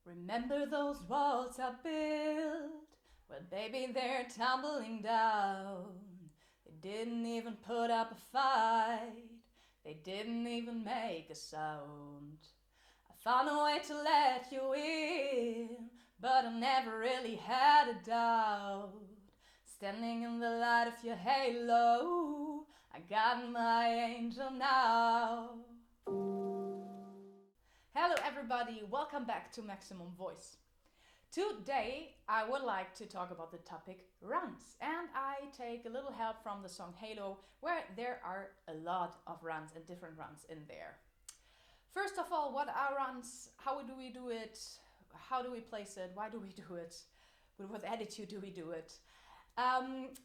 Remember those walls I built? Well, baby, they're tumbling down. They didn't even put up a fight. They didn't even make a sound. I found a way to let you in, but I never really had a doubt. Standing in the light of your halo, I got my angel now. Hello everybody, welcome back to Maximum Voice. Today I would like to talk about the topic runs, and I take a little help from the song Halo, where there are a lot of runs and different runs in there. First of all, what are runs? How do we do it? How do we place it? Why do we do it? With what attitude do we do it?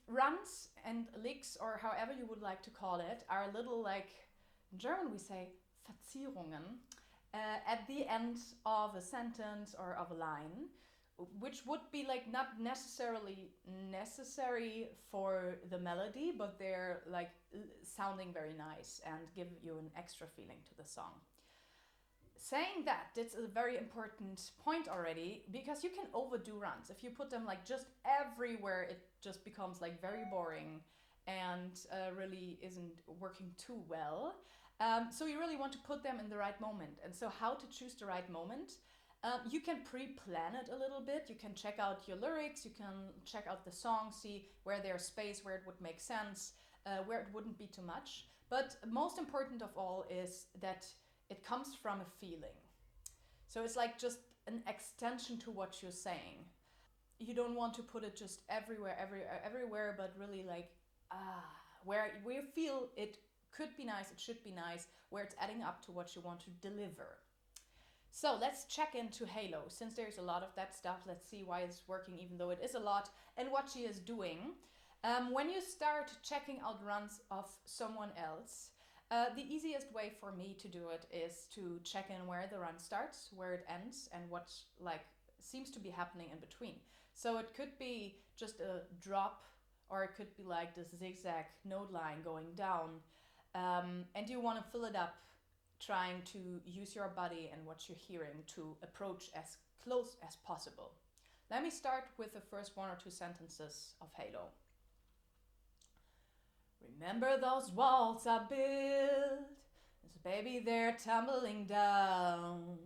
Runs and licks, or however you would like to call it, are little, like in German we say Verzierungen, at the end of a sentence or of a line, which would be like not necessarily necessary for the melody, but they're like sounding very nice and give you an extra feeling to the song. Saying that, it's a very important point already, because you can overdo runs. If you put them like just everywhere, it just becomes like very boring and really isn't working too well. So you really want to put them in the right moment. And so how to choose the right moment? You can pre-plan it a little bit. You can check out your lyrics, you can check out the song, see where there's space, where it would make sense, where it wouldn't be too much. But most important of all is that it comes from a feeling. So it's like just an extension to what you're saying. You don't want to put it just everywhere, but really like, where you feel it could be nice, it should be nice, where it's adding up to what you want to deliver. So let's check into Halo. Since there's a lot of that stuff, let's see why it's working, even though it is a lot, and what she is doing. When you start checking out runs of someone else, the easiest way for me to do it is to check in where the run starts, where it ends, and what like seems to be happening in between. So it could be just a drop, or it could be like this zigzag note line going down. And you want to fill it up, trying to use your body and what you're hearing to approach as close as possible. Let me start with the first one or two sentences of Halo. Remember those walls I built? So baby, they're tumbling down.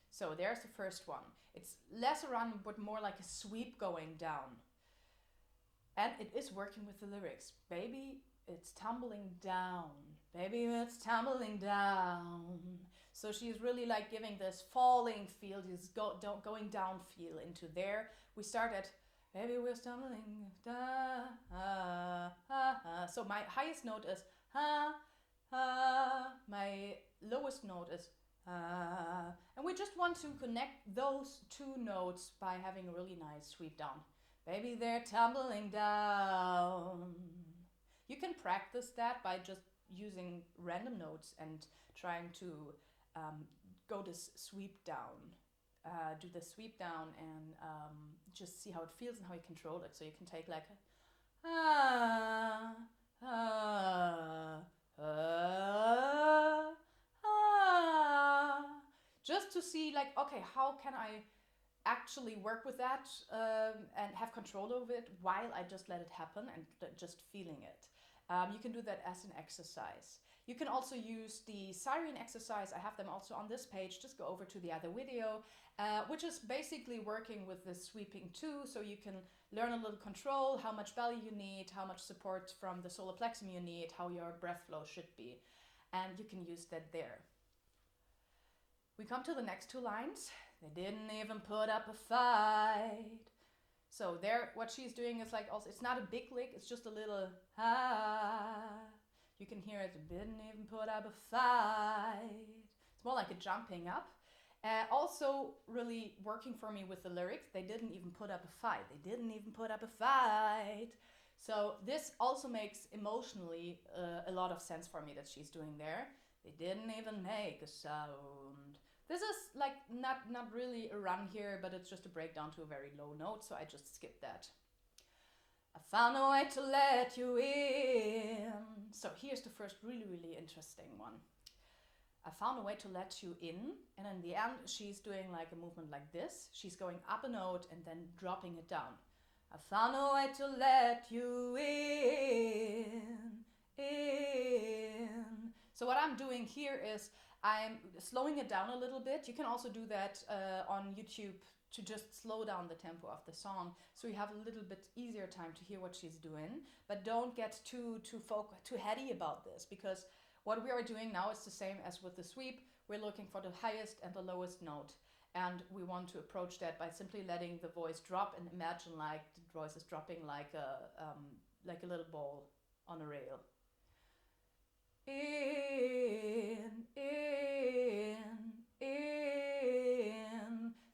So there's the first one. It's less a run, but more like a sweep going down. And it is working with the lyrics. Baby, it's tumbling down. Baby, it's tumbling down. So she's really like giving this falling feel, this going down feel into there. We start at baby, we're stumbling down. So my highest note is ha, ha. My lowest note is ha. And we just want to connect those two notes by having a really nice sweep down. Baby, they're tumbling down. You can practice that by just using random notes and trying to go this sweep down. Do the sweep down and just see how it feels and how you control it. So you can take like just to see like, okay, how can I actually work with that and have control over it while I just let it happen and just feeling it. You can do that as an exercise. You can also use the siren exercise. I have them also on this page. Just go over to the other video, which is basically working with the sweeping too. So you can learn a little control, how much belly you need, how much support from the solar plexum you need, how your breath flow should be. And you can use that there. We come to the next two lines. They didn't even put up a fight. So there, what she's doing is like also, it's not a big lick, it's just a little You can hear it, didn't even put up a fight. It's more like a jumping up. Also really working for me with the lyrics. They didn't even put up a fight. They didn't even put up a fight. So this also makes emotionally a lot of sense for me that she's doing there. They didn't even make a sound. This is like not really a run here, but it's just a breakdown to a very low note, so I just skipped that. I found a way to let you in. So here's the first really interesting one. I found a way to let you in, and in the end she's doing like a movement like this. She's going up a note and then dropping it down. I found a way to let you in. So what I'm doing here is I'm slowing it down a little bit. You can also do that on YouTube to just slow down the tempo of the song, so you have a little bit easier time to hear what she's doing. But don't get too heady about this, because what we are doing now is the same as with the sweep. We're looking for the highest and the lowest note, and we want to approach that by simply letting the voice drop, and imagine like the voice is dropping like a little ball on a rail. In.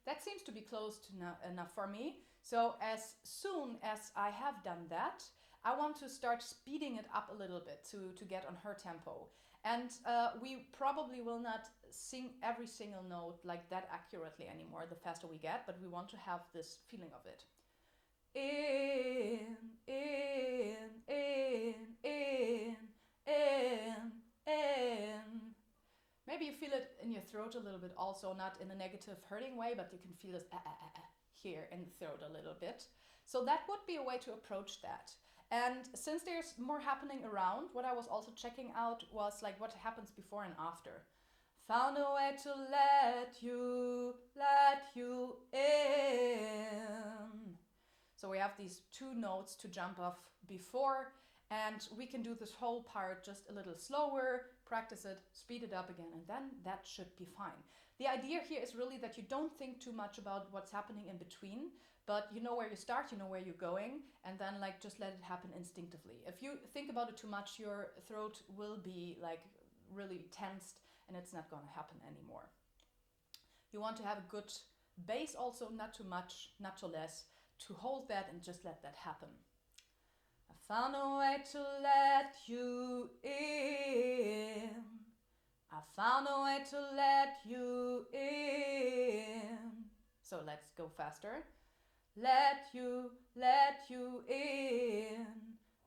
That seems to be close to enough for me. So as soon as I have done that, I want to start speeding it up a little bit to get on her tempo. And we probably will not sing every single note like that accurately anymore the faster we get, but we want to have this feeling of it. In. Maybe you feel it in your throat a little bit also, not in a negative hurting way, but you can feel this here in the throat a little bit. So that would be a way to approach that. And since there's more happening around, what I was also checking out was like what happens before and after. Found a way to let you in. So we have these two notes to jump off before, and we can do this whole part just a little slower, practice it, speed it up again, and then that should be fine. The idea here is really that you don't think too much about what's happening in between, but you know where you start, you know where you're going, and then like just let it happen instinctively. If you think about it too much, your throat will be like really tensed, and it's not going to happen anymore. You want to have a good bass also, not too much, not too less, to hold that and just let that happen. I found a way to let you in. I found a way to let you in. So let's go faster. Let you in.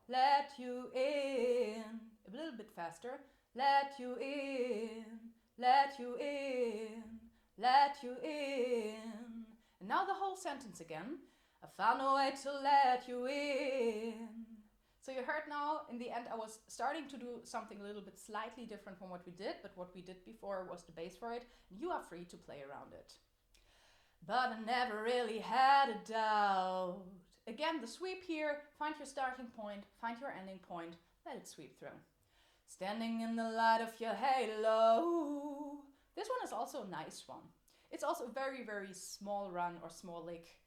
Let you in. A little bit faster. Let you in. Let you in. Let you in. And now the whole sentence again. I found a way to let you in. So you heard now, in the end, I was starting to do something a little bit slightly different from what we did, but what we did before was the bass for it. You are free to play around it. But I never really had a doubt. Again, the sweep here, find your starting point, find your ending point, let it sweep through. Standing in the light of your halo. This one is also a nice one. It's also a very, very small run or small lick.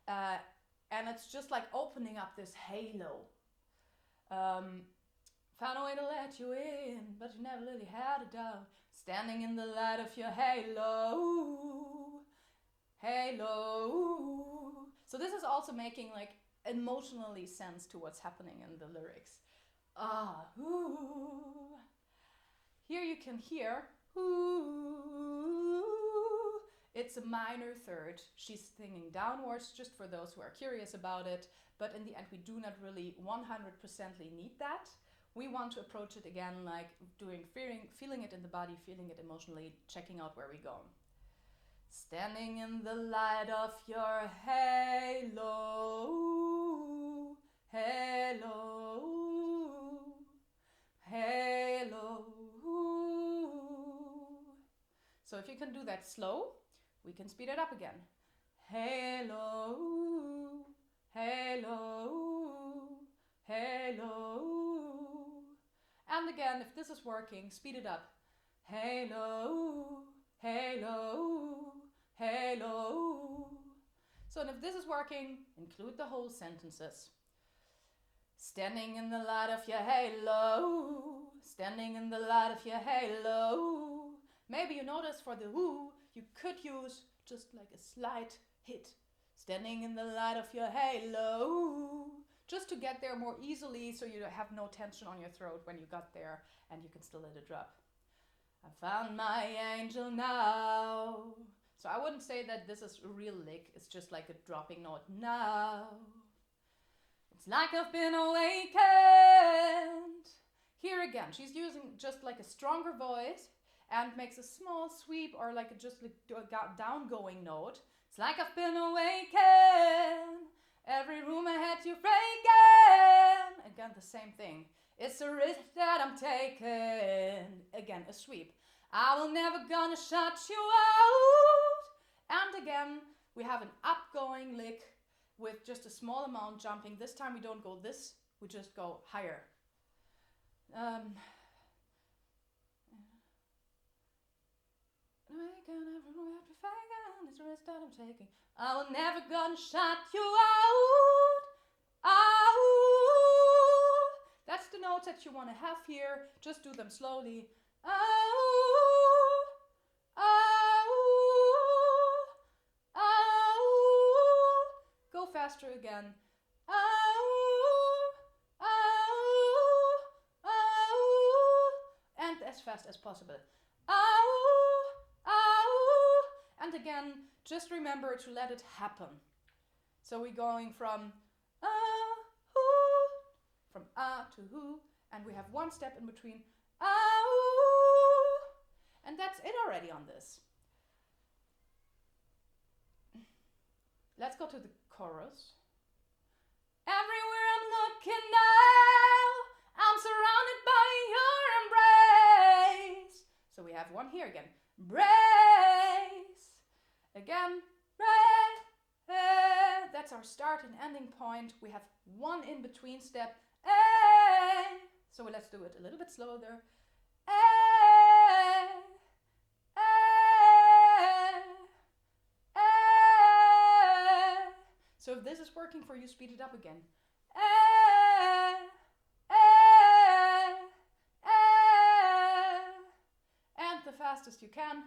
And it's just like opening up this halo. Found a way to let you in, but you never really had a doubt. Standing in the light of your halo. Halo. So this is also making like emotionally sense to what's happening in the lyrics. Ooh. Here you can hear, ooh. It's a minor third. She's singing downwards, just for those who are curious about it. But in the end, we do not really 100% need that. We want to approach it again like feeling it in the body, feeling it emotionally, checking out where we go. Standing in the light of your halo, halo, halo. So if you can do that slow, we can speed it up again. Halo, halo, halo. And again, if this is working, speed it up. Halo, halo, halo. So and if this is working, include the whole sentences. Standing in the light of your halo, standing in the light of your halo. Maybe you notice for the woo, you could use just like a slight hit. Standing in the light of your halo. Just to get there more easily so you have no tension on your throat when you got there and you can still let it drop. I found my angel now. So I wouldn't say that this is a real lick, it's just like a dropping note now. It's like I've been awakened. Here again, she's using just like a stronger voice, and makes a small sweep or like just a down going note. It's like I've been awakened, every room I had you breaking. Again, the same thing. It's a risk that I'm taking. Again, a sweep. I will never gonna shut you out. And again, we have an upgoing lick with just a small amount jumping. This time we don't go this, we just go higher. It's a risk that I'm taking. I will never gonna shut you out. Oh, that's the notes that you want to have here. Just do them slowly. Oh, oh, oh. Go faster again. Oh, oh, oh. And as fast as possible. Oh, oh. And again, just remember to let it happen. So we're going from from to who, and we have one step in between. And that's it already on this. Let's go to the chorus. Everywhere I'm looking now, I'm surrounded by your embrace. So we have one here again. Embrace. Again. That's our start and ending point. We have one in between step. So let's do it a little bit slower. So if this is working for you, speed it up again. And the fastest you can.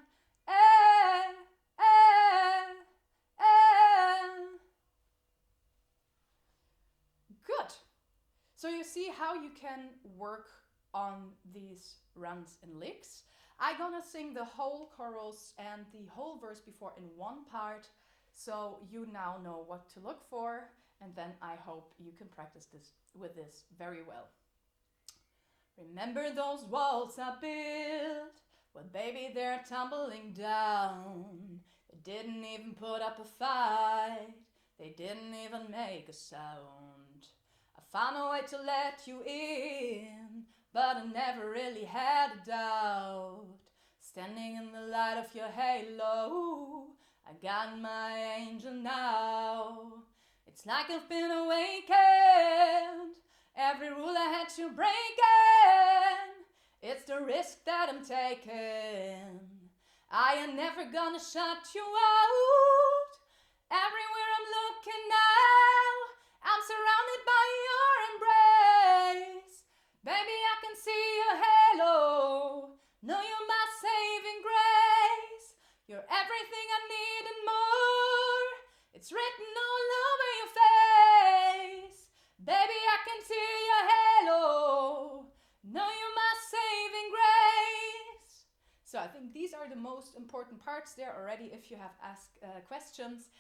Good. So you see how you can work on these runs and licks. I'm gonna sing the whole chorus and the whole verse before in one part, so you now know what to look for, and then I hope you can practice this with this very well. Remember those walls I built? Well, baby, they're tumbling down. They didn't even put up a fight. They didn't even make a sound. I found a way to let you in, but I never really had a doubt. Standing in the light of your halo, I got my angel now. It's like I've been awakened, every rule I had to break in. It's the risk that I'm taking. I ain't never gonna shut you out. Everywhere I'm looking now, I'm surrounded by your embrace. Baby, I can see your halo. Know you're my saving grace. You're everything I need and more. It's written all over your face. Baby, I can see your halo. Know you're my saving grace. So I think these are the most important parts there already. If you have asked questions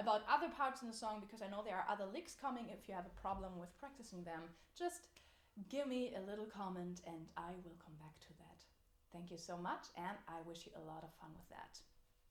about other parts in the song, because I know there are other licks coming. If you have a problem with practicing them, just give me a little comment and I will come back to that. Thank you so much, and I wish you a lot of fun with that.